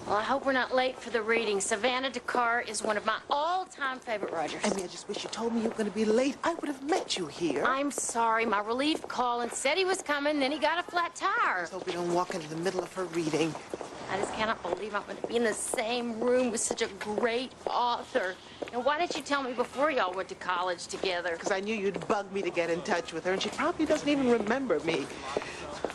Well, I hope we're not late for the reading. Savannah Dakar is one of my all-time favorite writers. I mean, I just wish you told me you were going to be late. I would have met you here. I'm sorry. My relief called and said he was coming, then he got a flat tire. Let's hope we don't walk into the middle of her reading. I just cannot believe I'm going to be in the same room with such a great author. And why didn't you tell me before y'all went to college together? Because I knew you'd bug me to get in touch with her, and she probably doesn't even remember me.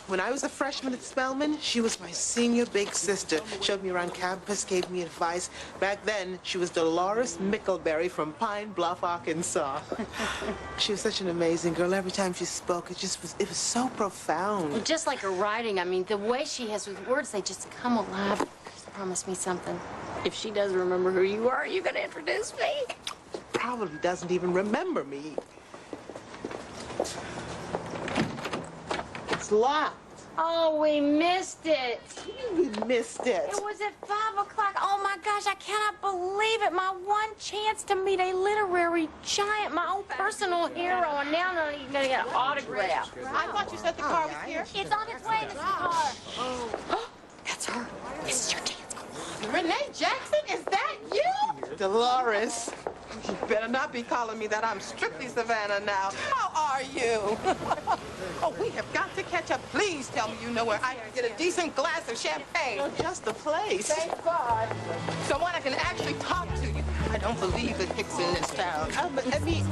When I was a freshman at Spelman, she was my senior big sister. Showed me around campus, gave me advice. Back then, she was Dolores Mickleberry from Pine Bluff, Arkansas. She was such an amazing girl. Every time she spoke, it was so profound. Well, just like her writing, I mean, the way she has with words, they just come alive. Promise me something. If she does remember who you are going to introduce me? Probably doesn't even remember me. It's locked. Oh, we missed it. We missed it. It was at 5 o'clock. Oh, my gosh, I cannot believe it. My one chance to meet a literary giant, my own personal hero, and now I'm not even going to get an autograph. I thought you said the car was here. It's on its way, Mr. Carr. Oh, that's her. This is your chance. Renee Jackson, is that you? Dolores. You better not be calling me that. I'm strictly Savannah now. How are you? Oh, we have got to catch up. Please tell me you know where I can get a decent glass of champagne. You're just the place. Thank God. Someone I can actually talk to you. I don't believe that Hicks in this town. But I mean,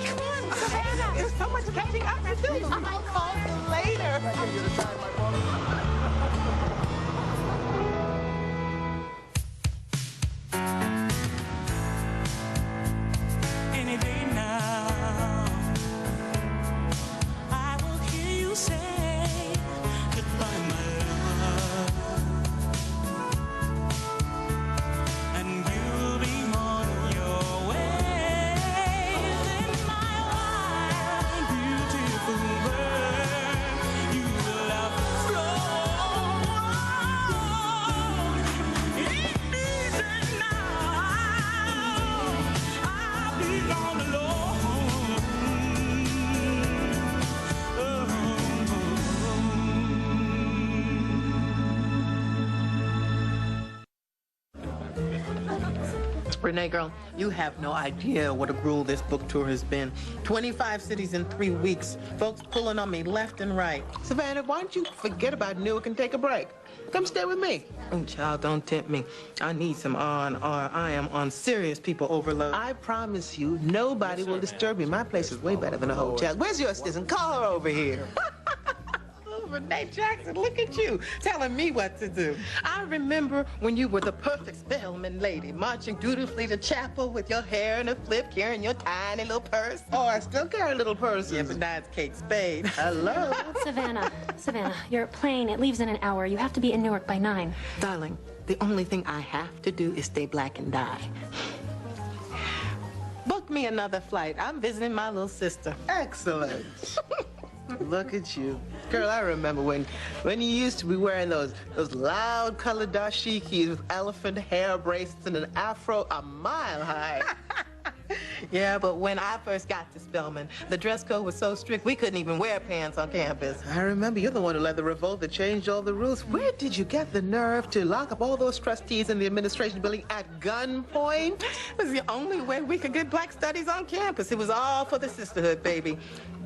come on, Savannah. There's so much catching up to do. I'll call you later. Any day now, I will hear you say goodbye, my love, and you'll be on your way. In my wild, beautiful world, you will have flown. It isn't now. I'll be gone alone. Renee, girl, you have no idea what a gruel this book tour has been. 25 cities in 3 weeks. Folks pulling on me left and right. Savannah, why don't you forget about Newark and take a break? Come stay with me. Oh, child, don't tempt me. I need some R&R. I am on serious people overload. I promise you, nobody will disturb me. My place is way better than a hotel. Where's your assistant? Call her over here. Oh, Renee Jackson, look at you, telling me what to do. I remember when you were the perfect Spelman lady, marching dutifully to chapel with your hair in a flip, carrying your tiny little purse. Oh, I still carry little purses. Yeah, but now it's Kate Spade. Hello. Savannah, your plane, it leaves in an hour. You have to be in Newark by 9. Darling, the only thing I have to do is stay black and die. Book me another flight. I'm visiting my little sister. Excellent. Look at you. Girl, I remember when you used to be wearing those loud colored dashikis with elephant hair bracelets and an afro a mile high. Yeah, but when I first got to Spelman, the dress code was so strict we couldn't even wear pants on campus. I remember you're the one who led the revolt that changed all the rules. Where did you get the nerve to lock up all those trustees in the administration building at gunpoint? It was the only way we could get black studies on campus. It was all for the sisterhood, baby.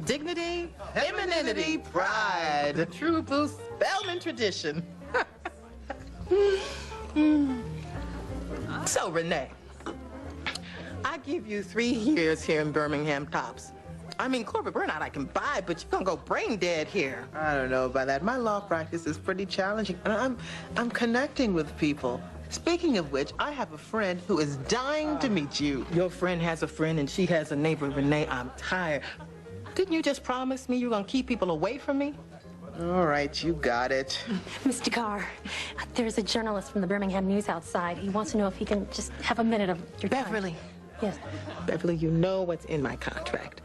Dignity, femininity, pride. The true blue Spelman tradition. So, Renee, I give you 3 years here in Birmingham tops. I mean, corporate burnout I can buy, but you're gonna go brain dead here. I don't know about that. My law practice is pretty challenging, and I'm connecting with people. Speaking of which, I have a friend who is dying to meet you. Your friend has a friend, and she has a neighbor. Renee, I'm tired. Didn't you just promise me you're gonna keep people away from me? All right, you got it. Mr. Carr, there's a journalist from the Birmingham News outside. He wants to know if he can just have a minute of your time. Beverly. Yes. Beverly, you know what's in my contract.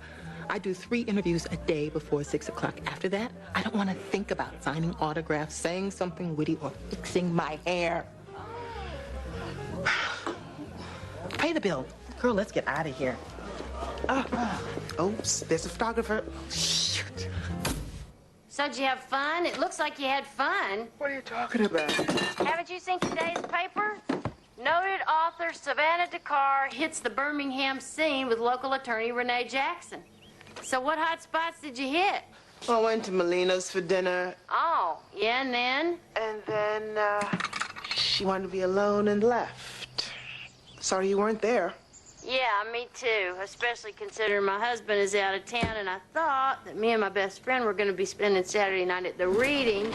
I do 3 interviews a day before 6 o'clock. After that, I don't want to think about signing autographs, saying something witty, or fixing my hair. Pay the bill. Girl, let's get out of here. Oops, there's a photographer. Shoot. So did you have fun? It looks like you had fun. What are you talking about? Haven't you seen today's Savannah Dakar hits the Birmingham scene with local attorney Renee Jackson. So what hot spots did you hit? Well, I went to Molina's for dinner. Oh, yeah, and then? And then, she wanted to be alone and left. Sorry you weren't there. Yeah, me too, especially considering my husband is out of town, and I thought that me and my best friend were going to be spending Saturday night at the reading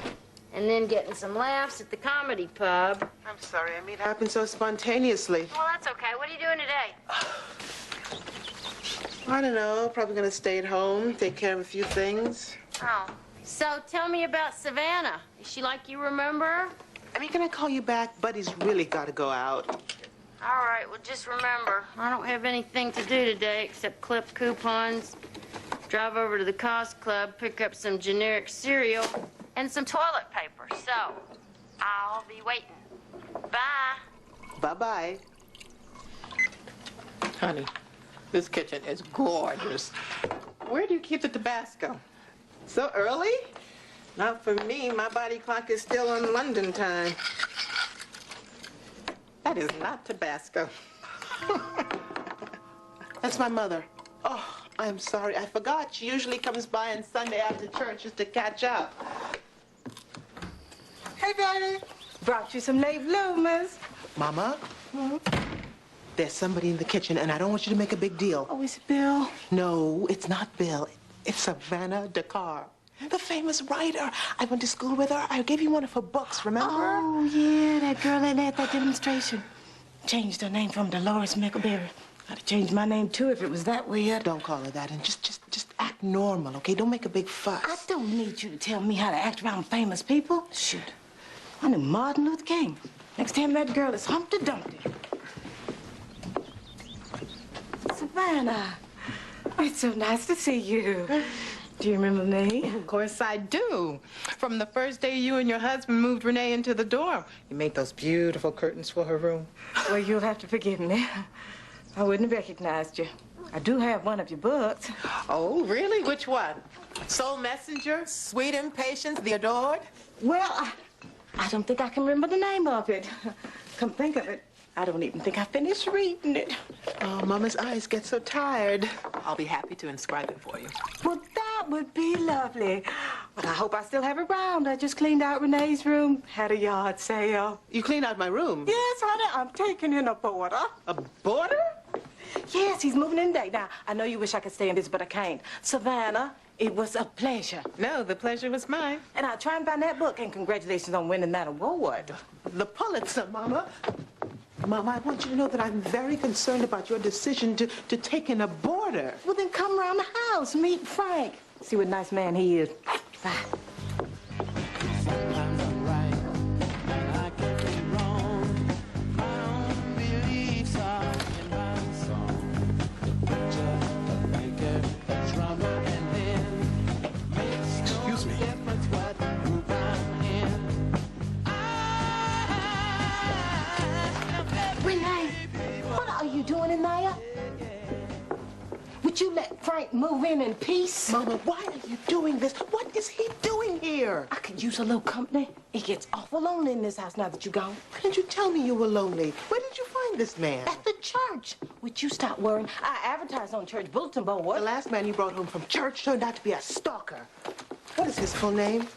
and then getting some laughs at the comedy pub. I'm sorry, I mean, it happened so spontaneously. Well, that's okay. What are you doing today? I don't know, probably gonna stay at home, take care of a few things. Oh. So tell me about Savannah. Is she like you remember her? I mean, can I call you back? Buddy's really gotta go out. All right, well, just remember, I don't have anything to do today except clip coupons, drive over to the Cost Club, pick up some generic cereal, and some toilet paper. So, I'll be waiting. Bye. Bye-bye. Honey, this kitchen is gorgeous. Where do you keep the Tabasco? So early? Not for me. My body clock is still on London time. That is not Tabasco. That's my mother. Oh, I'm sorry. I forgot. She usually comes by on Sunday after church just to catch up. Hey, Daddy. Brought you some late bloomers. Mama? There's somebody in the kitchen, and I don't want you to make a big deal. Oh, is it Bill? No, it's not Bill. It's Savannah Dakar, the famous writer. I went to school with her. I gave you one of her books, remember? Oh, yeah, that girl that had that demonstration. Changed her name from Dolores Mickelberry. I'd have changed my name, too, if it was that weird. Don't call her that, and just act normal, okay? Don't make a big fuss. I don't need you to tell me how to act around famous people. Shoot. I knew Martin Luther King. Next time that girl is Humpty Dumpty. Savannah, it's so nice to see you. Do you remember me? Of course I do. From the first day you and your husband moved Renee into the dorm, you made those beautiful curtains for her room. Well, you'll have to forgive me. I wouldn't have recognized you. I do have one of your books. Oh, really? Which one? Soul Messenger? Sweet Impatience, The Adored? Well, I don't think I can remember the name of it. Come think of it, I don't even think I finished reading it. Oh, Mama's eyes get so tired. I'll be happy to inscribe it for you. Well, that would be lovely. But I hope I still have it around. I just cleaned out Renee's room, had a yard sale. You cleaned out my room? Yes, honey, I'm taking in a boarder. A boarder? Yes, he's moving in today. Now, I know you wish I could stay in this, but I can't. Savannah, it was a pleasure. No, the pleasure was mine. And I'll try and find that book, and congratulations on winning that award. The Pulitzer, Mama. Mama, I want you to know that I'm very concerned about your decision to take in a boarder. Well, then come around the house, meet Frank. See what a nice man he is. Bye. Sometimes I'm right, and I can be wrong. My own beliefs are in my song. The preacher, the banker, the drummer, and then makes no difference what group I'm in. Renee, what are you doing in there? Would you let Frank move in peace? Mama, why are you doing this? What is he doing here? I could use a little company. It gets awful lonely in this house now that you're gone. Why didn't you tell me you were lonely? Where did you find this man? At the church. Would you stop worrying? I advertised on church bulletin The board. last man you brought home from church turned out to be a stalker. What is his full name?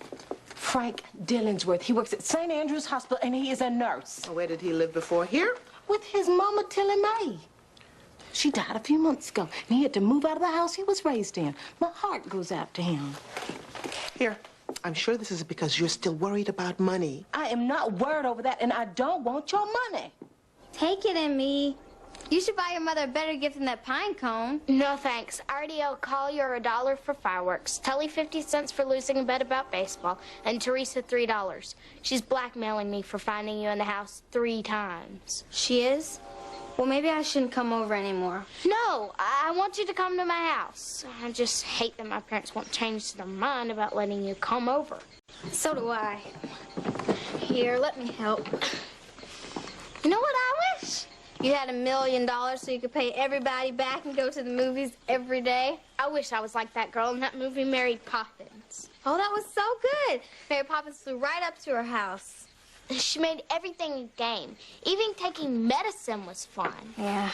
Frank Dillingsworth. He works at St. Andrew's Hospital, and he is a nurse. Where did he live before? Here? With his mama, Tilly Mae. She died a few months ago, and he had to move out of the house he was raised in. My heart goes out to him. Here. I'm sure this is because you're still worried about money. I am not worried over that, and I don't want your money. Take it, Emmy. You should buy your mother a better gift than that pine cone. No, thanks. Artie, I'll call you $1 for fireworks. Tully 50 cents for losing a bet about baseball. And Teresa $3. She's blackmailing me for finding you in the house 3 times. She is? Well, maybe I shouldn't come over anymore. No, I want you to come to my house. I just hate that my parents won't change their mind about letting you come over. So do I. Here, let me help. You know what I wish? You had $1 million so you could pay everybody back and go to the movies every day. I wish I was like that girl in that movie, Mary Poppins. Oh, that was so good. Mary Poppins flew right up to her house. She made everything a game. Even taking medicine was fun. Yeah.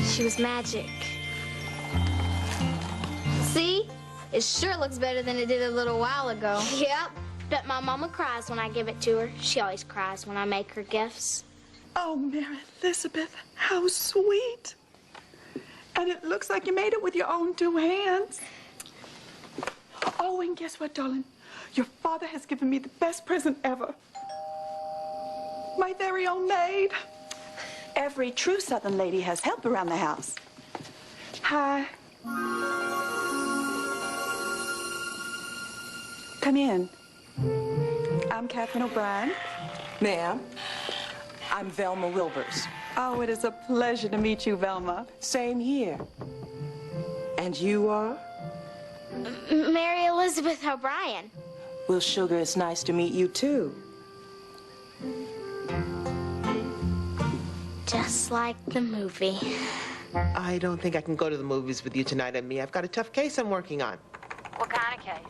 She was magic. See? It sure looks better than it did a little while ago. Yep. Bet my mama cries when I give it to her. She always cries when I make her gifts. Oh, Mary Elizabeth, how sweet. And it looks like you made it with your own 2 hands. Oh, and guess what, darling? Your father has given me the best present ever. My very own maid. Every true Southern lady has help around the house. Hi. Come in. I'm Catherine O'Brien. Ma'am, I'm Velma Wilbers. Oh, it is a pleasure to meet you, Velma. Same here. And you are? Mary Elizabeth O'Brien. Well, Sugar, it's nice to meet you, too. Just like the movie. I don't think I can go to the movies with you tonight, Emmy. I've got a tough case I'm working on. What kind of case?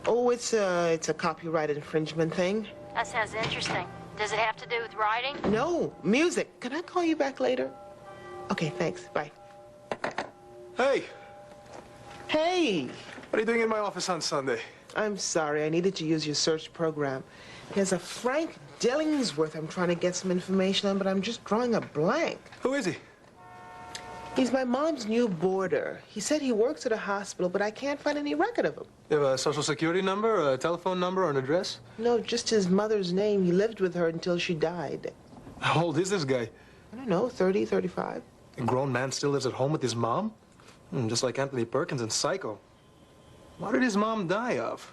Oh, it's a copyright infringement thing. That sounds interesting. Does it have to do with writing? No, music. Can I call you back later? Okay, thanks. Bye. Hey, Hey, what are you doing in my office on Sunday? I'm sorry. I needed to use your search program. There's a Frank Dillingsworth I'm trying to get some information on, but I'm just drawing a blank. Who is he? He's my mom's new boarder. He said he works at a hospital, but I can't find any record of him. You have a social security number, a telephone number, or an address? No, just his mother's name. He lived with her until she died. How old is this guy? I don't know, 30, 35. A grown man still lives at home with his mom? Just like Anthony Perkins in Psycho. What did his mom die of?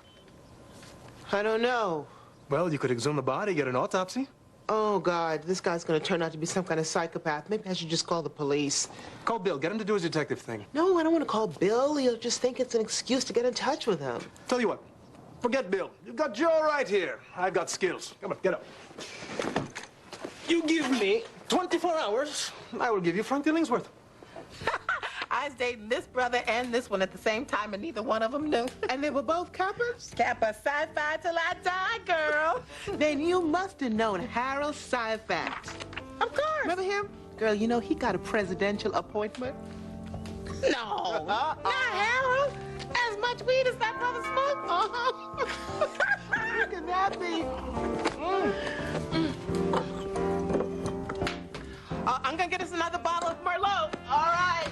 I don't know. Well, you could exhume the body, get an autopsy. Oh, God, this guy's going to turn out to be some kind of psychopath. Maybe I should just call the police. Call Bill, get him to do his detective thing. No, I don't want to call Bill. He'll just think it's an excuse to get in touch with him. Tell you what, forget Bill. You've got Joe right here. I've got skills. Come on, get up. You give me 24 hours, I will give you Frank Dillingsworth. I was dating this brother and this one at the same time, and neither one of them knew. And they were both Kappas? Kappa sci-fi till I die, girl. Then you must have known Harold Syfax. Of course. Remember him? Girl, you know he got a presidential appointment. No, not Harold. As much weed as that brother smoked. Look at that be. I'm gonna get us another bottle of Merlot. All right.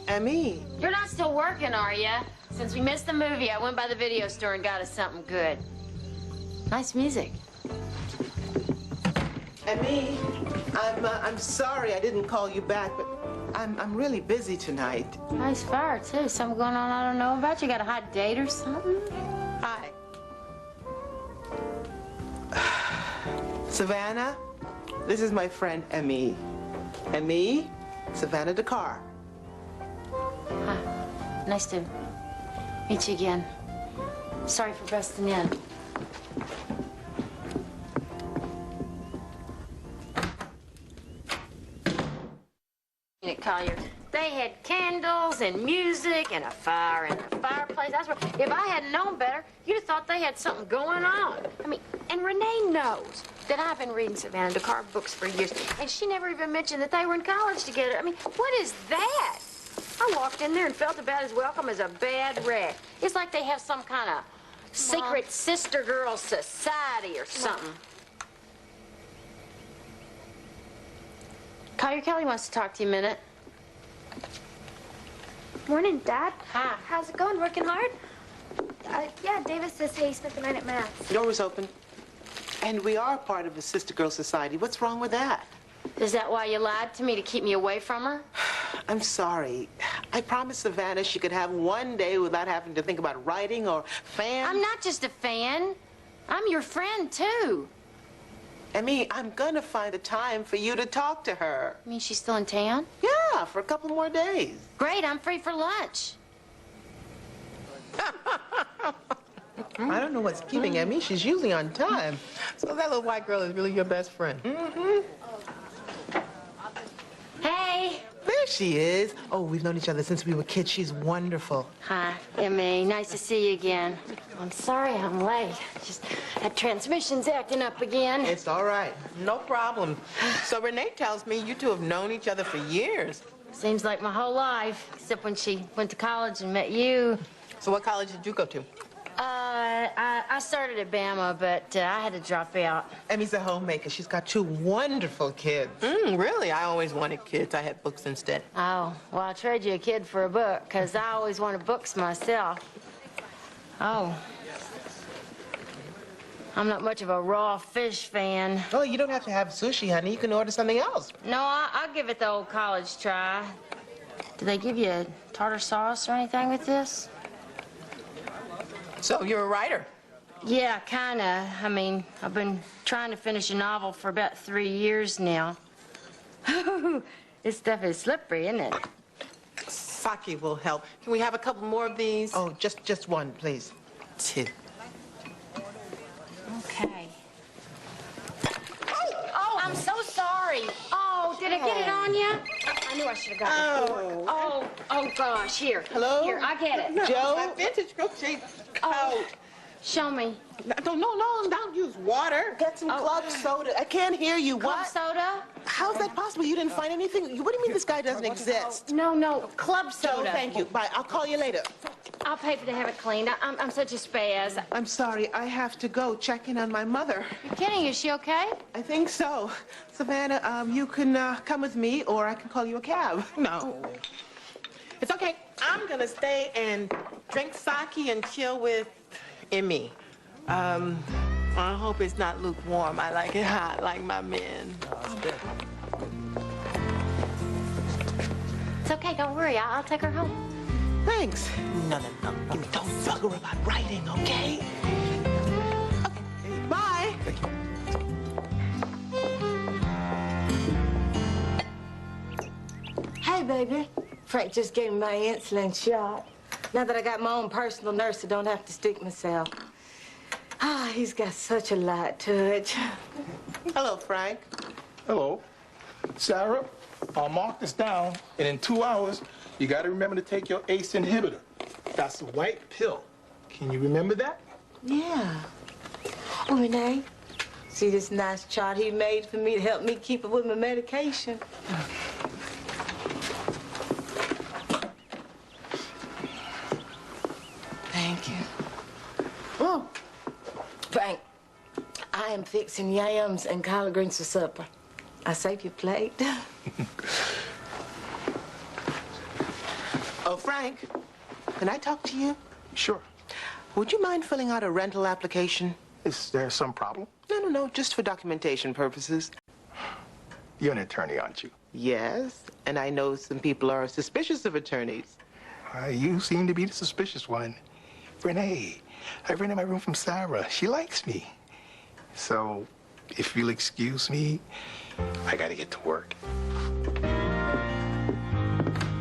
Emmy. You're not still working, are you? Since we missed the movie, I went by the video store and got us something good. Nice music. Emmy, I'm sorry I didn't call you back, but I'm really busy tonight. Nice fire, too. Something going on I don't know about. You got a hot date or something? Hi. Savannah, this is my friend Emmy. Emmy, Savannah Dakar. Hi. Nice to meet you again. Sorry for busting in. Collier. They had candles and music and a fire in the fireplace. That's where, if I hadn't known better, you'd have thought they had something going on. I mean, and Renee knows that I've been reading Savannah Dakar books for years, and she never even mentioned that they were in college together. I mean, what is that? I walked in there and felt about as welcome as a bad rat. It's like they have some kind of secret sister girl society or something. Collier Kelly wants to talk to you a minute. Morning, Dad. Hi. How's it going? Working hard? Yeah, Davis says hey, he spent the night at Matt's. Door was open. And we are part of a sister girl society. What's wrong with that? Is that why you lied to me, to keep me away from her? I'm sorry. I promised Savannah she could have one day without having to think about writing or fans. I'm not just a fan. I'm your friend, too. Emmy, I'm gonna find a time for you to talk to her. You mean she's still in town? Yeah, for a couple more days. Great, I'm free for lunch. I don't know what's keeping Emmy. She's usually on time. So that little white girl is really your best friend? Mm-hmm. Hey. There There she is. Oh, we've known each other since we were kids. She's wonderful. Hi, Emmy. Nice to see you again. I'm sorry I'm late. Just that transmission's acting up again. It's all right. No problem. So Renee tells me you two have known each other for years. Seems like my whole life, except when she went to college and met you. So what college did you go to? I started at Bama, but I had to drop out. Emmy's a homemaker. She's got 2 wonderful kids. Really? I always wanted kids. I had books instead. Oh, well, I'll trade you a kid for a book, because I always wanted books myself. Oh. I'm not much of a raw fish fan. Oh, you don't have to have sushi, honey. You can order something else. No, I'll give it the old college try. Do they give you tartar sauce or anything with this? So you're a writer? Yeah, kinda. I mean, I've been trying to finish a novel for about 3 years now. This stuff is slippery, isn't it? Sake will help. Can we have a couple more of these? Oh, just one, please. 2. Okay. Oh, I'm so sorry. Oh, did I get it on you? I knew I should have got it before. Oh, gosh. Here. Hello? Here, I get it. No, Joe? my vintage crochet coat. Show me. No, don't use water. Get some club soda. I can't hear you. Club What? soda? How's that possible? You didn't find anything? What do you mean this guy doesn't exist? No, club Joe, soda. thank you. Bye. I'll call you later. I'll pay for to have it cleaned. I'm such a spaz. I'm sorry. I have to go check in on my mother. You're kidding. Is she okay? I think so. Savannah, you can come with me, or I can call you a cab. No. It's okay. I'm gonna stay and drink sake and chill with Emmy. I hope it's not lukewarm. I like it hot, like my men. It's okay. Don't worry. I'll take her home. Thanks. No. Don't bug her about writing, okay? Okay. Bye. Hey, baby. Frank just gave me my insulin shot. Now that I got my own personal nurse, I don't have to stick myself. Ah, he's got such a light touch. Hello, Frank. Hello. Sarah, I'll mark this down, and in 2 hours, you gotta remember to take your ACE inhibitor. That's a white pill. Can you remember that? Yeah. Oh, Renee, see this nice chart he made for me to help me keep up with my medication? Thank you. Oh, Frank, I am fixing yams and collard greens for supper. I saved your plate. Oh, Frank, can I talk to you? Sure. Would you mind filling out a rental application? Is there some problem? No, just for documentation purposes. You're an attorney, aren't you? Yes, and I know some people are suspicious of attorneys. You seem to be the suspicious one. Renee, I rented my room from Sarah. She likes me. So, if you'll excuse me, I gotta get to work.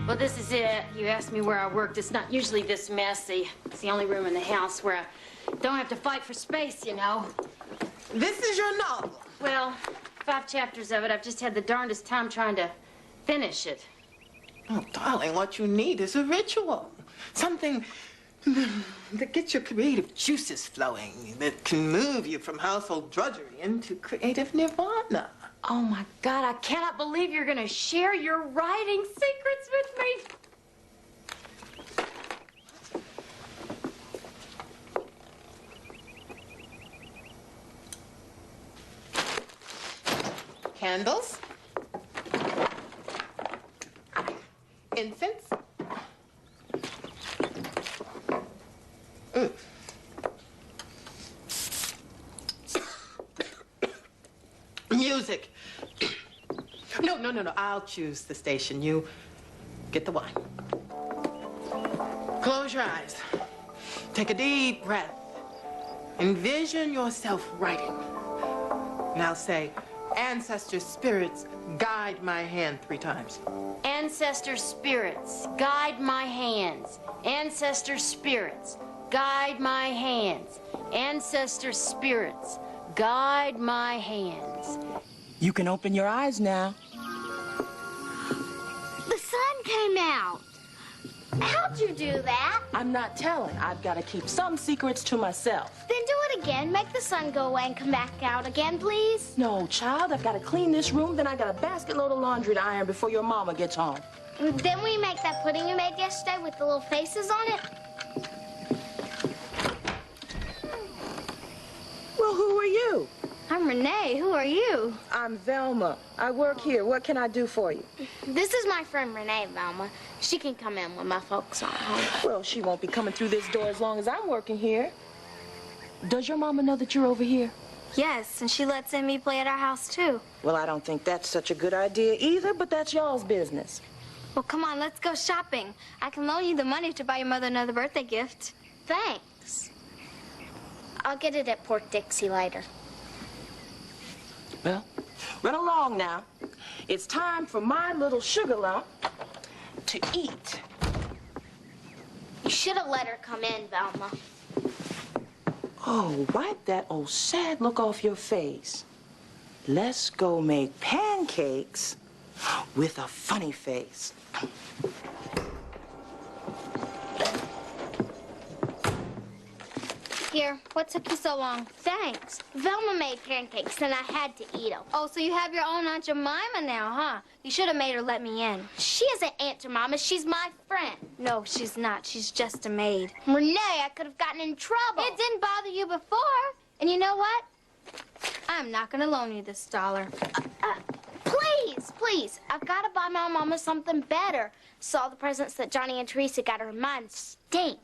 Well, this is it. You asked me where I worked. It's not usually this messy. It's the only room in the house where I don't have to fight for space, you know. This is your novel. Well, 5 chapters of it. I've just had the darndest time trying to finish it. Oh, darling, what you need is a ritual. Something that gets your creative juices flowing, that can move you from household drudgery into creative nirvana. Oh, my God, I cannot believe you're going to share your writing secrets with me. Candles. Incense. Music. No. I'll choose the station. You get the wine. Close your eyes. Take a deep breath. Envision yourself writing. Now say, ancestor spirits, guide my hand 3 times. Ancestor spirits, guide my hands. Ancestor spirits, guide my hands. Ancestor spirits, guide my hands. You can open your eyes now. The sun came out. How'd you do that? I'm not telling. I've got to keep some secrets to myself. Then do it again. Make the sun go away and come back out again, please. No, child, I've got to clean this room, then I got a basket load of laundry to iron before your mama gets home. Then we make that pudding you made yesterday with the little faces on it. Well, who are you? I'm Renee. Who are you? I'm Velma. I work here. What can I do for you? This is my friend Renee, Velma. She can come in when my folks aren't home. Well, she won't be coming through this door as long as I'm working here. Does your mama know that you're over here? Yes, and she lets me play at our house, too. Well, I don't think that's such a good idea either, but that's y'all's business. Well, come on, let's go shopping. I can loan you the money to buy your mother another birthday gift. Thanks. I'll get it at Port Dixie later. Well, run along now. It's time for my little sugar lump to eat. You should have let her come in, Velma. Oh, wipe that old sad look off your face. Let's go make pancakes with a funny face. Here, what took you so long? Thanks. Velma made pancakes, and I had to eat them. Oh, so you have your own Aunt Jemima now, huh? You should have made her let me in. She isn't Aunt Jemima. She's my friend. No, she's not. She's just a maid. Renee, I could have gotten in trouble. It didn't bother you before. And you know what? I'm not going to loan you this dollar. Please, please. I've got to buy my mama something better. So all the presents that Johnny and Teresa got her, mine stinks.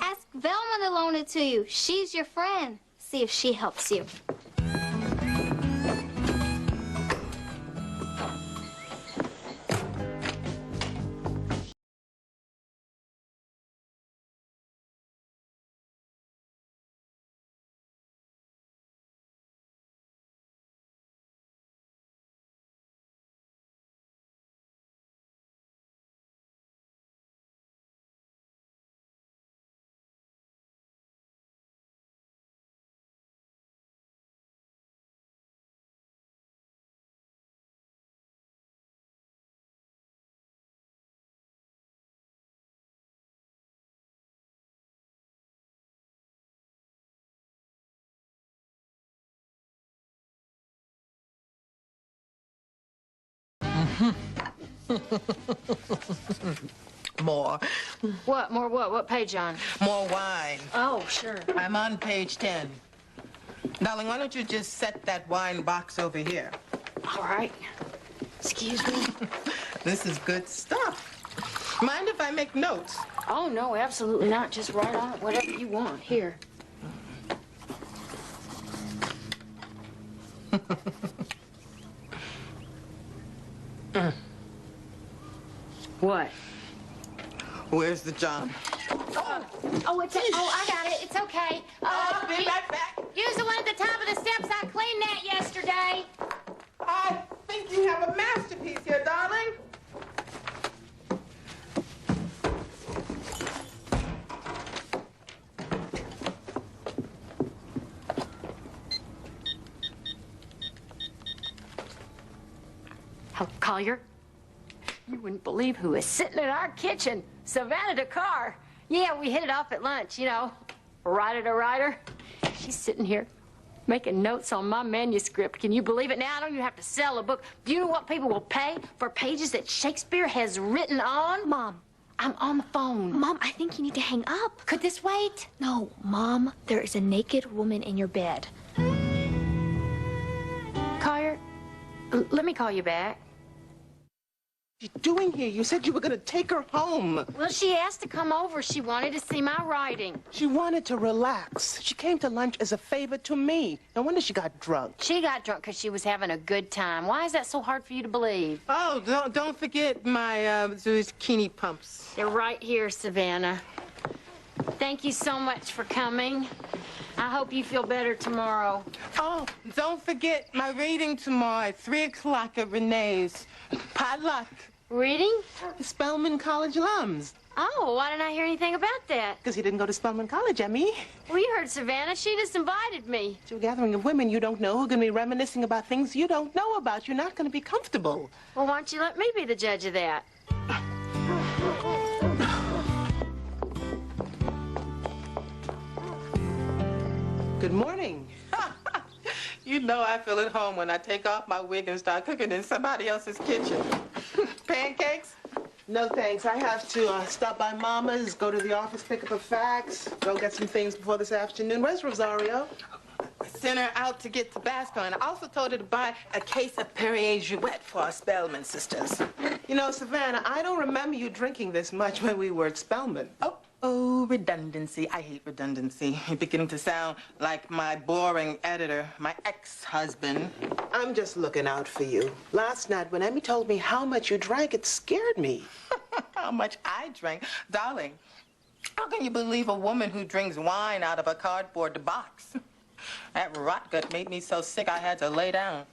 Ask Velma to loan it to you. She's your friend. See if she helps you. More. What? More what? What page on? More wine. Oh, sure. I'm on page 10. Darling, why don't you just set that wine box over here? All right. Excuse me. This is good stuff. Mind if I make notes? Oh, no, absolutely not. Just write on it whatever you want. Here. What? Where's the John? Oh, it's I got it. It's okay. I'll be right back. Use the one at the top of the steps. I cleaned that yesterday. I think you have a masterpiece here, darling. Hello, Collier. You wouldn't believe who is sitting in our kitchen. Savannah Dakar. Yeah, we hit it off at lunch, you know. Writer. She's sitting here making notes on my manuscript. Can you believe it? Now I don't even have to sell a book. Do you know what people will pay for pages that Shakespeare has written on? Mom. I'm on the phone. Mom, I think you need to hang up. Could this wait? No, Mom, there is a naked woman in your bed. Collier, let me call you back. What are you doing here? You said you were going to take her home. Well, she asked to come over. She wanted to see my writing. She wanted to relax. She came to lunch as a favor to me. No wonder she got drunk. She got drunk because she was having a good time. Why is that so hard for you to believe? Oh, don't forget my zucchini pumps. They're right here, Savannah. Thank you so much for coming. I hope you feel better tomorrow. Oh, don't forget my reading tomorrow at 3 o'clock at Renee's. Potluck. Reading? Spelman College alums. Oh, why didn't I hear anything about that? Because he didn't go to Spelman College, Emmy. Well, you heard Savannah. She just invited me. To a gathering of women you don't know who are going to be reminiscing about things you don't know about. You're not going to be comfortable. Well, why don't you let me be the judge of that? Good morning. You know I feel at home when I take off my wig and start cooking in somebody else's kitchen. Pancakes? No, thanks. I have to stop by Mama's, go to the office, pick up a fax, go get some things before this afternoon. Where's Rosario? Sent her out to get Tabasco, and I also told her to buy a case of Perrier Jouet for our Spellman sisters. You know, Savannah, I don't remember you drinking this much when we were at Spellman. Oh, redundancy. I hate redundancy. You're beginning to sound like my boring editor, my ex-husband. I'm just looking out for you. Last night, when Emmy told me how much you drank, it scared me. How much I drank? Darling, how can you believe a woman who drinks wine out of a cardboard box? That rot gut made me so sick I had to lay down.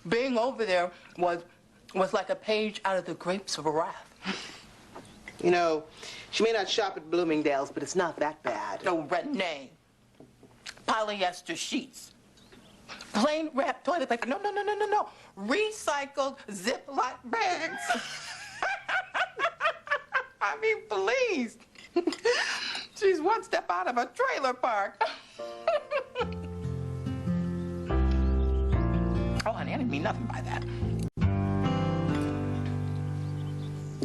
Being over there was like a page out of the Grapes of Wrath. You know, she may not shop at Bloomingdale's, but it's not that bad. Oh, Renee. Polyester sheets. Plain wrapped toilet paper. No. Recycled Ziploc bags. I mean, please. She's one step out of a trailer park. Oh, honey, I didn't mean nothing by that.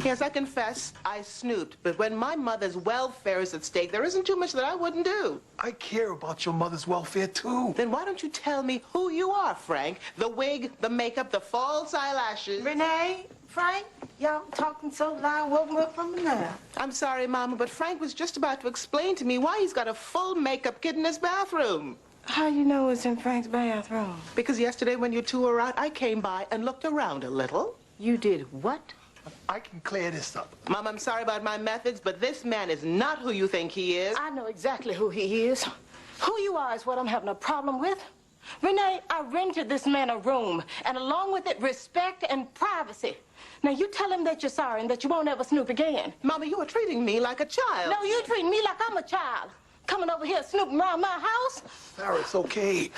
Yes, I confess, I snooped. But when my mother's welfare is at stake, there isn't too much that I wouldn't do. I care about your mother's welfare, too. Then why don't you tell me who you are, Frank? The wig, the makeup, the false eyelashes. Renee, Frank, y'all talking so loud, woke me up from a nap. I'm sorry, Mama, but Frank was just about to explain to me why he's got a full makeup kit in his bathroom. How you know it's in Frank's bathroom? Because yesterday when you two were out, I came by and looked around a little. You did what? I can clear this up. Mom, I'm sorry about my methods, but this man is not who you think he is. I know exactly who he is. Who you are is what I'm having a problem with. Renee, I rented this man a room, and along with it, respect and privacy. Now, you tell him that you're sorry and that you won't ever snoop again. Mama, you are treating me like a child. No, you treat me like I'm a child. Coming over here snooping around my house. Sarah, it's okay.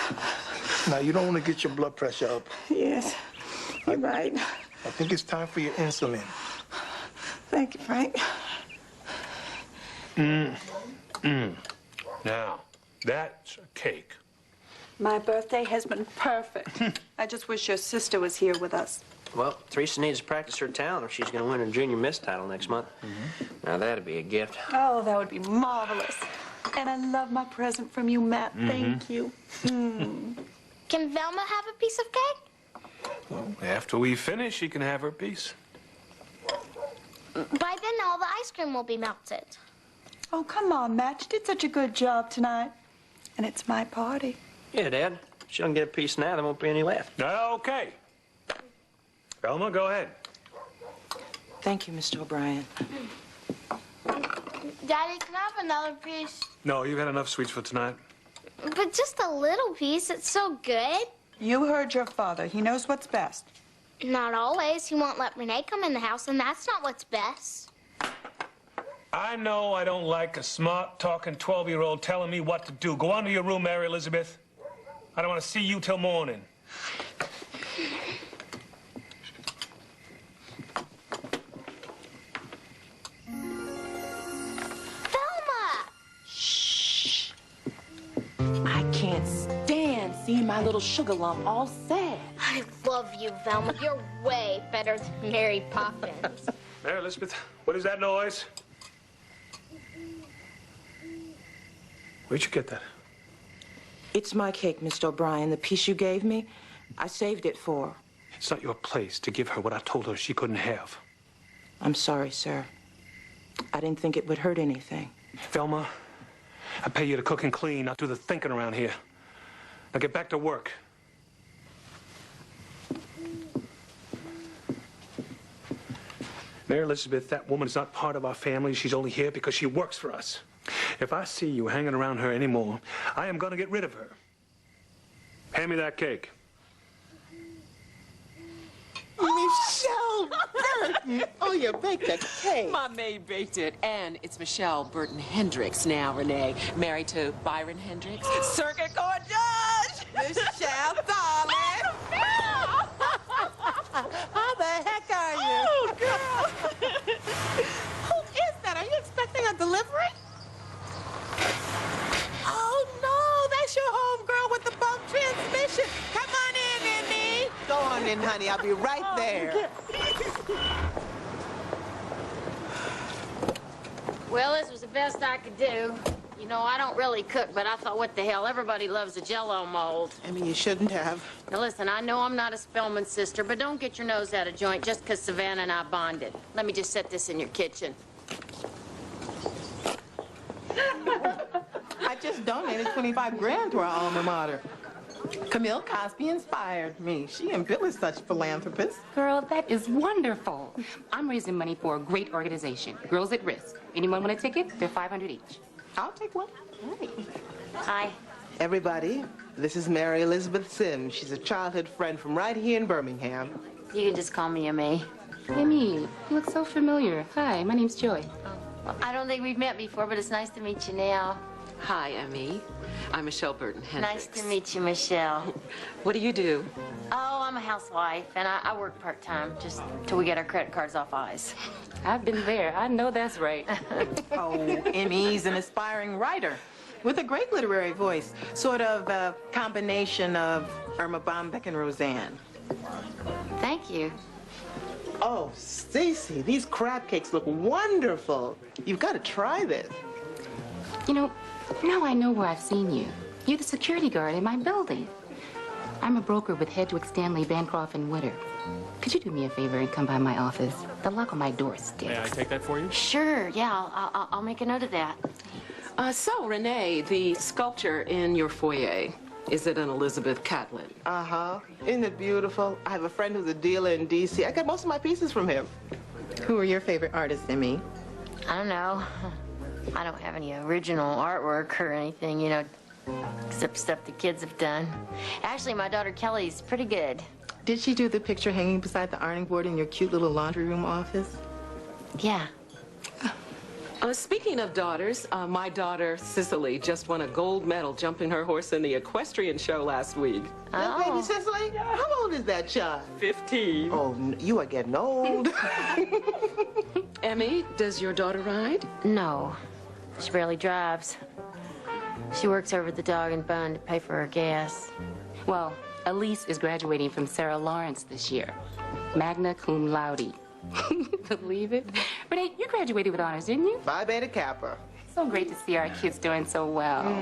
Now, you don't want to get your blood pressure up. Yes, you're right. I think it's time for your insulin. Thank you, Frank. Now, that's a cake. My birthday has been perfect. I just wish your sister was here with us. Well, Teresa needs to practice her talent if she's going to win her junior miss title next month. Now, that'd be a gift. Oh, that would be marvelous. And I love my present from you, Matt. Thank you. Can Velma have a piece of cake? Well, after we finish, she can have her piece. By then, all the ice cream will be melted. Oh, come on, Matt. You did such a good job tonight. And it's my party. Yeah, Dad. If she don't get a piece now, there won't be any left. Okay. Velma, go ahead. Thank you, Mr. O'Brien. Daddy, can I have another piece? No, you've had enough sweets for tonight. But just a little piece. It's so good. You heard your father. He knows what's best. Not always. He won't let Renee come in the house, and that's not what's best. I know I don't like a smart, talking 12-year-old telling me what to do. Go on to your room, Mary Elizabeth. I don't want to see you till morning. I can't stand seeing my little sugar lump all sad. I love you, Velma. You're way better than Mary Poppins. Mary Elizabeth, what is that noise? Where'd you get that? It's my cake, Mr. O'Brien. The piece you gave me, I saved it for her. It's not your place to give her what I told her she couldn't have. I'm sorry, sir. I didn't think it would hurt anything. Velma, I pay you to cook and clean, not do the thinking around here. Now get back to work. Mary Elizabeth, that woman is not part of our family. She's only here because she works for us. If I see you hanging around her anymore, I am going to get rid of her. Hand me that cake. Michelle Burton! Oh, you baked a cake. My maid baked it, and it's Michelle Burton Hendricks now, Renee. Married to Byron Hendricks, circuit court judge! Michelle, darling! How the heck are you? Oh, girl! Who is that? Are you expecting a delivery? Oh, no, that's your whole evening, honey. I'll be right there. Well, this was the best I could do. You know, I don't really cook, but I thought, what the hell, everybody loves a Jell-O mold. I mean, you shouldn't have. Now, listen, I know I'm not a Spellman sister, but don't get your nose out of joint just because Savannah and I bonded. Let me just set this in your kitchen. I just donated 25 grand to our alma mater. Camille Cosby inspired me. She and Bill is such philanthropists. Girl, that is wonderful. I'm raising money for a great organization, Girls at Risk. Anyone want a ticket? They're $500 each. I'll take one. Hi. Everybody, this is Mary Elizabeth Sims. She's a childhood friend from right here in Birmingham. You can just call me Emmy. Emmy, you look so familiar. Hi, my name's Joy. Well, I don't think we've met before, but it's nice to meet you now. Hi, Emmy. I'm Michelle Burton Hendricks. Nice to meet you, Michelle. What do you do? Oh, I'm a housewife, and I work part-time, just till we get our credit cards off eyes. I've been there. I know that's right. Oh, Emmy's an aspiring writer with a great literary voice. Sort of a combination of Irma Bombeck and Roseanne. Thank you. Oh, Stacy, these crab cakes look wonderful. You've got to try this. You know, now I know where I've seen you. You're the security guard in my building. I'm a broker with Hedgewick, Stanley, Bancroft, and Witter. Could you do me a favor and come by my office? The lock on my door sticks. May I take that for you? Sure, yeah, I'll make a note of that. So, Renee, the sculpture in your foyer, is it an Elizabeth Catlin? Uh-huh. Isn't it beautiful? I have a friend who's a dealer in D.C. I got most of my pieces from him. Who are your favorite artists, Emmy? I don't know. I don't have any original artwork or anything, you know, except stuff the kids have done. Actually, my daughter Kelly's pretty good. Did she do the picture hanging beside the ironing board in your cute little laundry room office? Yeah. Speaking of daughters, my daughter, Cicely, just won a gold medal jumping her horse in the equestrian show last week. Little baby Cicely? How old is that child? 15. Oh, you are getting old. Emmy, does your daughter ride? No. She barely drives. She works over at the Dog and Bone to pay for her gas. Well, Elise is graduating from Sarah Lawrence this year. Magna cum laude. Believe it? Renee, you graduated with honors, didn't you? Phi Beta Kappa. So great to see our kids doing so well.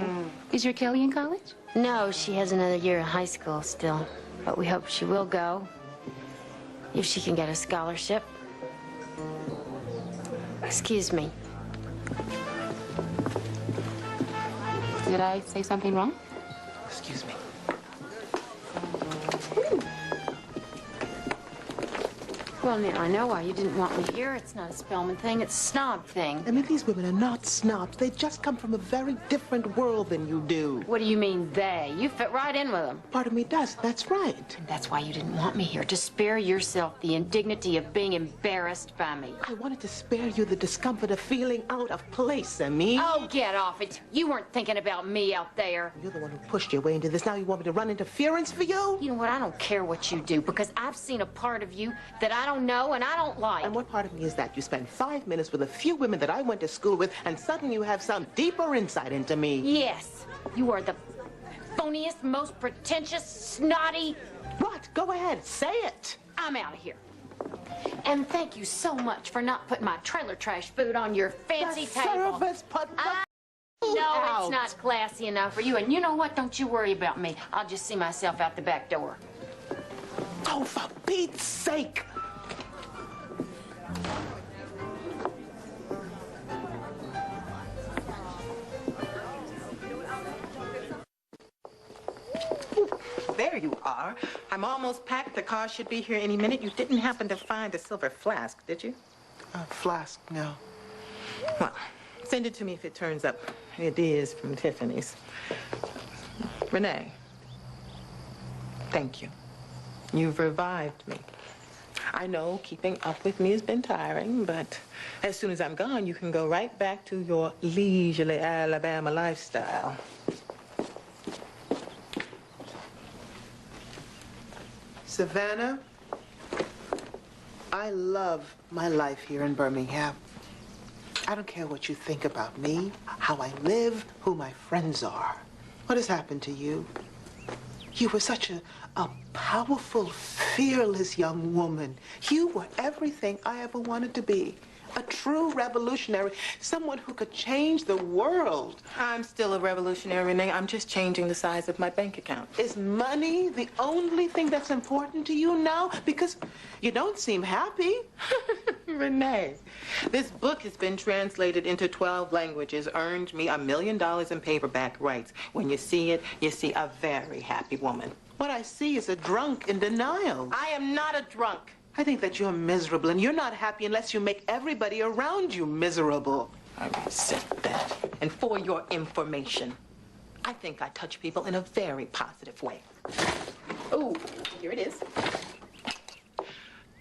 Is your Kelly in college? No, she has another year in high school still. But we hope she will go. If she can get a scholarship. Excuse me. Did I say something wrong? Excuse me. Well, now, I know why you didn't want me here. It's not a Spellman thing. It's a snob thing. I mean, these women are not snobs. They just come from a very different world than you do. What do you mean, they? You fit right in with them. Part of me does. That's right. And that's why you didn't want me here, to spare yourself the indignity of being embarrassed by me. I wanted to spare you the discomfort of feeling out of place, Emmy. Oh, get off it. You weren't thinking about me out there. You're the one who pushed your way into this. Now you want me to run interference for you? You know what? I don't care what you do, because I've seen a part of you that I don't know and I don't like. And what part of me is that? You spend 5 minutes with a few women that I went to school with, and suddenly you have some deeper insight into me. Yes. You are the phoniest, most pretentious, snotty... What? Go ahead. Say it. I'm out of here. And thank you so much for not putting my trailer trash food on your fancy table. Service put No, it's not classy enough for you. And you know what? Don't you worry about me. I'll just see myself out the back door. Oh, for Pete's sake. There you are. I'm almost packed. The car should be here any minute. You didn't happen to find a silver flask, did you? Flask, no. Well, send it to me if it turns up. It is from Tiffany's. Renee, thank you. You've revived me. I know keeping up with me has been tiring, but as soon as I'm gone, you can go right back to your leisurely Alabama lifestyle. Savannah, I love my life here in Birmingham. I don't care what you think about me, how I live, who my friends are. What has happened to you? You were such a powerful, fearless young woman. You were everything I ever wanted to be. A true revolutionary, someone who could change the world. I'm still a revolutionary, Renee. I'm just changing the size of my bank account. Is money the only thing that's important to you now? Because you don't seem happy. Renee, this book has been translated into 12 languages, earned me $1 million in paperback rights. When you see it, you see a very happy woman. What I see is a drunk in denial. I am not a drunk. I think that you're miserable, and you're not happy unless you make everybody around you miserable. I resent that. And for your information, I think I touch people in a very positive way. Oh, here it is.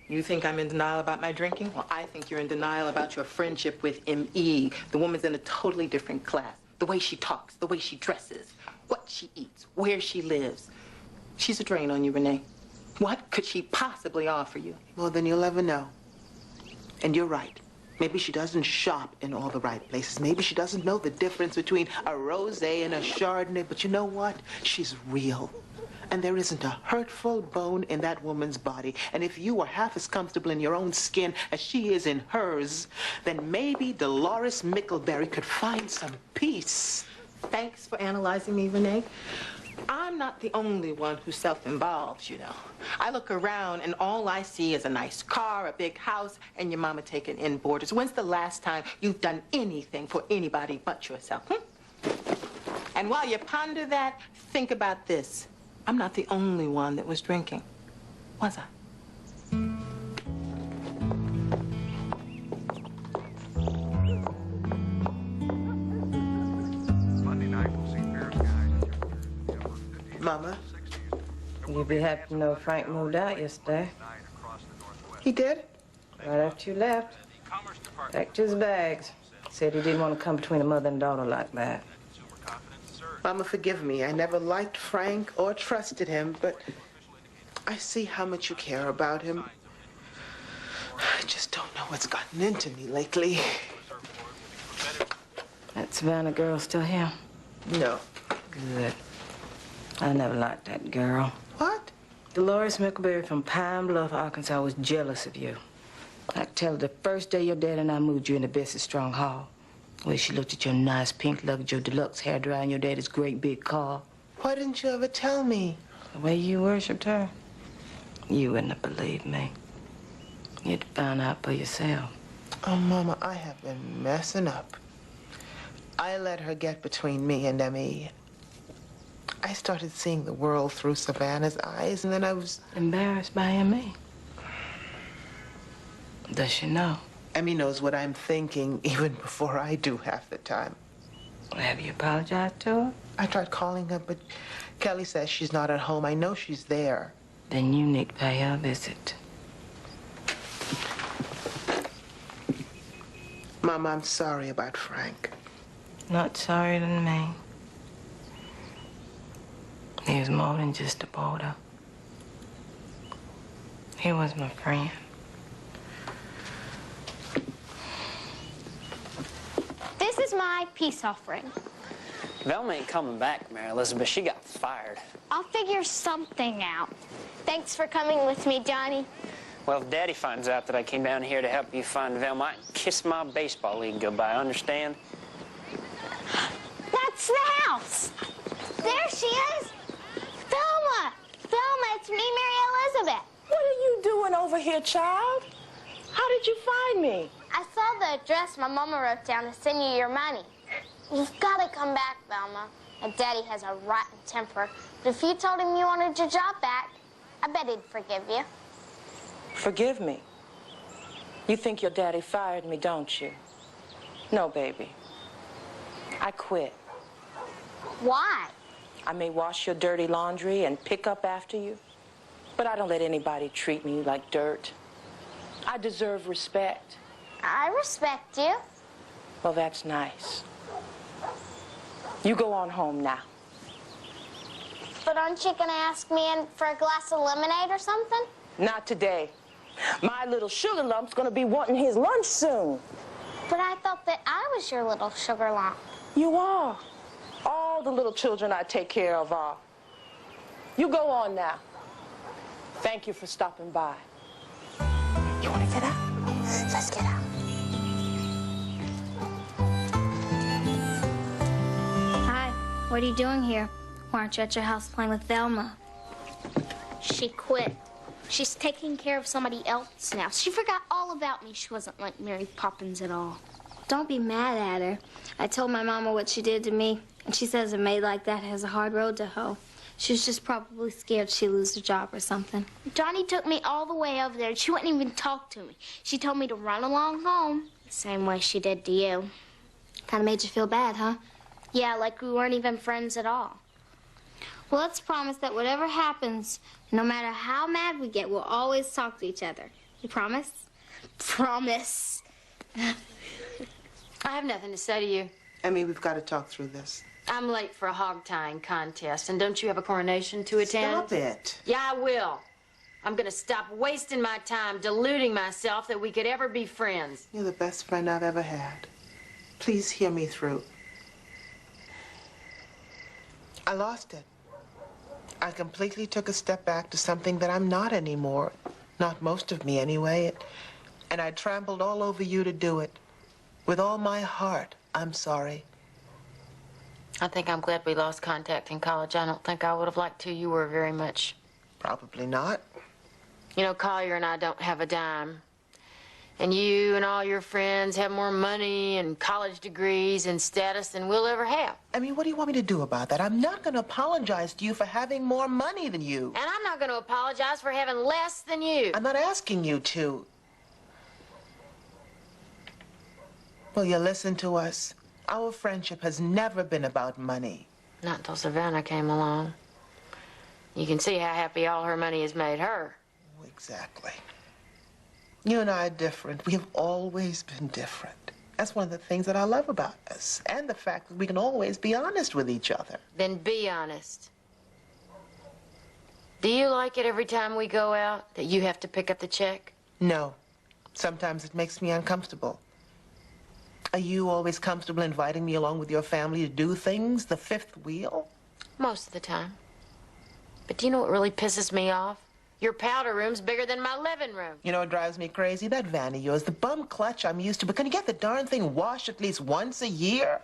You think I'm in denial about my drinking? Well, I think you're in denial about your friendship with M.E. The woman's in a totally different class. The way she talks, the way she dresses, what she eats, where she lives. She's a drain on you, Renee. What could she possibly offer you? Well, then you'll never know. And you're right. Maybe she doesn't shop in all the right places. Maybe she doesn't know the difference between a rosé and a Chardonnay. But you know what? She's real. And there isn't a hurtful bone in that woman's body. And if you were half as comfortable in your own skin as she is in hers, then maybe Dolores Mickleberry could find some peace. Thanks for analyzing me, Renee. I'm not the only one who's self-involved, you know. I look around and all I see is a nice car, a big house, and your mama taking in boarders. When's the last time you've done anything for anybody but yourself? And while you ponder that, think about this. I'm not the only one that was drinking, was I? Mama? You'd be happy to know Frank moved out yesterday. He did? Right after you left. Packed his bags. Said he didn't want to come between a mother and daughter like that. Mama, forgive me. I never liked Frank or trusted him, but I see how much you care about him. I just don't know what's gotten into me lately. That Savannah girl still here? No. Good. I never liked that girl. What? Dolores Mickleberry from Pine Bluff, Arkansas, was jealous of you. I could tell the first day your dad and I moved you into Bessie Strong Hall. The way she looked at your nice pink luggage, your deluxe hairdryer, and your daddy's great big car. Why didn't you ever tell me? The way you worshipped her, you wouldn't have believed me. You'd find out for yourself. Oh, Mama, I have been messing up. I let her get between me and M.E. I started seeing the world through Savannah's eyes, and then I was... Embarrassed by M.E.? Does she know? Emmy knows what I'm thinking even before I do half the time. Have you apologized to her? I tried calling her, but Kelly says she's not at home. I know she's there. Then you need to pay her a visit. Mama, I'm sorry about Frank. Not sorry than me. He was more than just a boarder. He was my friend. This is my peace offering. Velma ain't coming back, Mary Elizabeth. She got fired. I'll figure something out. Thanks for coming with me, Johnny. Well, if Daddy finds out that I came down here to help you find Velma, I can kiss my baseball league goodbye, understand? That's the house. There she is. Velma! Velma, it's me, Mary Elizabeth. What are you doing over here, child? How did you find me? I saw the address my mama wrote down to send you your money. You've got to come back, Velma. And Daddy has a rotten temper. But if you told him you wanted your job back, I bet he'd forgive you. Forgive me? You think your daddy fired me, don't you? No, baby. I quit. Why? I may wash your dirty laundry and pick up after you, but I don't let anybody treat me like dirt. I deserve respect. I respect you. Well, that's nice. You go on home now. But aren't you going to ask me in for a glass of lemonade or something? Not today. My little sugar lump's gonna be wanting his lunch soon. But I thought that I was your little sugar lump. You are. All the little children I take care of are. You go on now. Thank you for stopping by. You want to get out? Let's get out. Hi, what are you doing here? Why aren't you at your house playing with Velma? She quit. She's taking care of somebody else now. She forgot all about me. She wasn't like Mary Poppins at all. Don't be mad at her. I told my mama what she did to me, and she says a maid like that has a hard road to hoe. She was just probably scared she'd lose her job or something. Johnny took me all the way over there, and she wouldn't even talk to me. She told me to run along home, the same way she did to you. Kind of made you feel bad, huh? Yeah, like we weren't even friends at all. Well, let's promise that whatever happens, no matter how mad we get, we'll always talk to each other. You promise? Promise. I have nothing to say to you. Emmy, we've got to talk through this. I'm late for a hog tying contest, and don't you have a coronation to attend? Stop it. Yeah, I will. I'm gonna stop wasting my time deluding myself that we could ever be friends. You're the best friend I've ever had. Please hear me through. I lost it. I completely took a step back to something that I'm not anymore. Not most of me, anyway. And I trampled all over you to do it. With all my heart, I'm sorry. I think I'm glad we lost contact in college. I don't think I would have liked who you were very much. Probably not. You know, Collier and I don't have a dime. And you and all your friends have more money and college degrees and status than we'll ever have. I mean, what do you want me to do about that? I'm not going to apologize to you for having more money than you. And I'm not going to apologize for having less than you. I'm not asking you to. Will you listen to us? Our friendship has never been about money. Not until Savannah came along. You can see how happy all her money has made her. Exactly. You and I are different. We have always been different. That's one of the things that I love about us. And the fact that we can always be honest with each other. Then be honest. Do you like it every time we go out that you have to pick up the check? No. Sometimes it makes me uncomfortable. Are you always comfortable inviting me along with your family to do things, the fifth wheel? Most of the time. But do you know what really pisses me off? Your powder room's bigger than my living room. You know what drives me crazy? That van of yours, the bum clutch I'm used to. But can you get the darn thing washed at least once a year?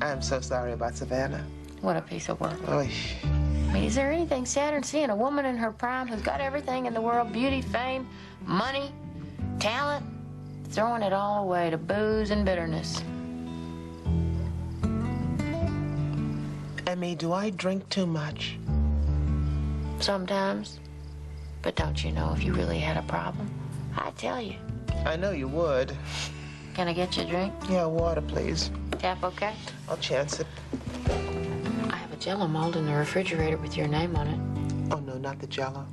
I'm so sorry about Savannah. What a piece of work. Oy. I mean, is there anything sadder than seeing a woman in her prime who's got everything in the world, beauty, fame, money, talent, throwing it all away to booze and bitterness? Emmy, do I drink too much? Sometimes. But don't you know, if you really had a problem, I'd tell you. I know you would. Can I get you a drink? Yeah, water, please. Tap okay? I'll chance it. I have a Jell-O mold in the refrigerator with your name on it. Oh, no, not the Jell-O.